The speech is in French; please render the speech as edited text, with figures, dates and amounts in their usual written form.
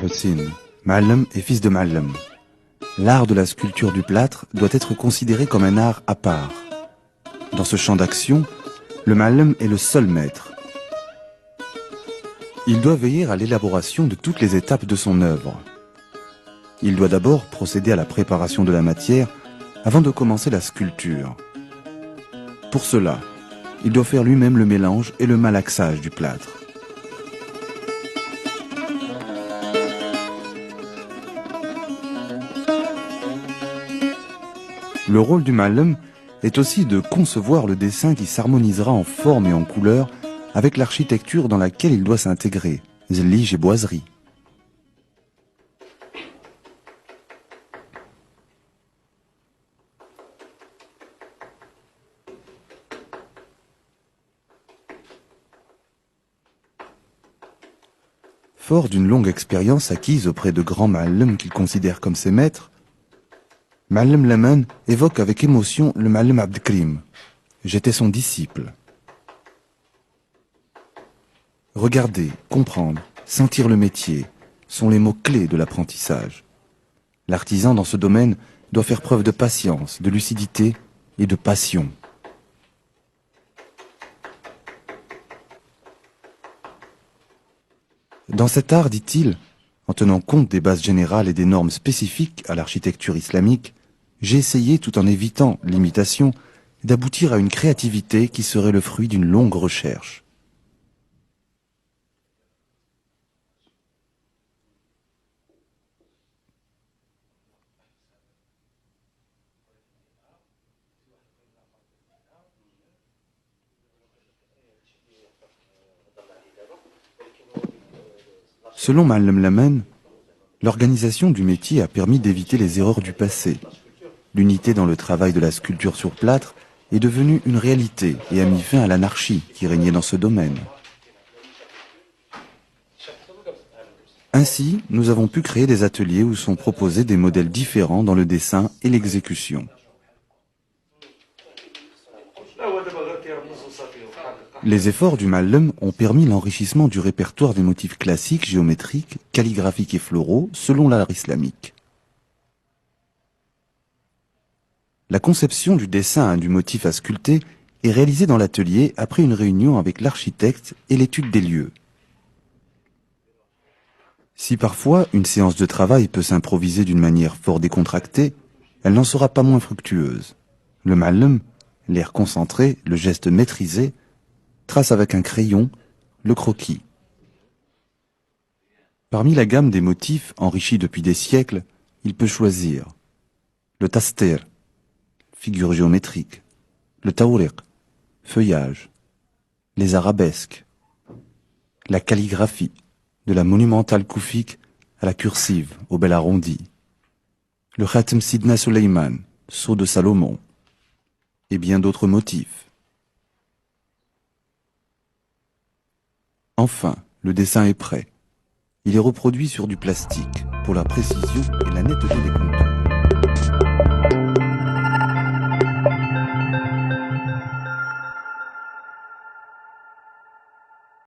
Hussein, Ma'allem et fils de Ma'allem. L'art de la sculpture du plâtre doit être considéré comme un art à part. Dans ce champ d'action, le Ma'allem est le seul maître. Il doit veiller à l'élaboration de toutes les étapes de son œuvre. Il doit d'abord procéder à la préparation de la matière avant de commencer la sculpture. Pour cela, il doit faire lui-même le mélange et le malaxage du plâtre. Le rôle du Ma'allem est aussi de concevoir le dessin qui s'harmonisera en forme et en couleur avec l'architecture dans laquelle il doit s'intégrer, zlige et boiserie. Fort d'une longue expérience acquise auprès de grands Ma'allem qu'il considère comme ses maîtres, Ma'allem Laman évoque avec émotion le Ma'allem Abdelkrim. J'étais son disciple. Regarder, comprendre, sentir le métier sont les mots clés de l'apprentissage. L'artisan dans ce domaine doit faire preuve de patience, de lucidité et de passion. Dans cet art, dit-il, en tenant compte des bases générales et des normes spécifiques à l'architecture islamique, j'ai essayé, tout en évitant l'imitation, d'aboutir à une créativité qui serait le fruit d'une longue recherche. Selon Ma'allem Laman, l'organisation du métier a permis d'éviter les erreurs du passé. L'unité dans le travail de la sculpture sur plâtre est devenue une réalité et a mis fin à l'anarchie qui régnait dans ce domaine. Ainsi, nous avons pu créer des ateliers où sont proposés des modèles différents dans le dessin et l'exécution. Les efforts du Ma'allem ont permis l'enrichissement du répertoire des motifs classiques, géométriques, calligraphiques et floraux selon l'art islamique. La conception du dessin du motif à sculpter est réalisée dans l'atelier après une réunion avec l'architecte et l'étude des lieux. Si parfois une séance de travail peut s'improviser d'une manière fort décontractée, elle n'en sera pas moins fructueuse. Le Ma'allem, l'air concentré, le geste maîtrisé, trace avec un crayon le croquis. Parmi la gamme des motifs enrichis depuis des siècles, il peut choisir le taster, figure géométrique, le tawriq, feuillage, les arabesques, la calligraphie, de la monumentale koufique à la cursive, au bel arrondi, le khatem Sidna Suleiman, sceau de Salomon, et bien d'autres motifs. Enfin, le dessin est prêt. Il est reproduit sur du plastique pour la précision et la netteté des contours.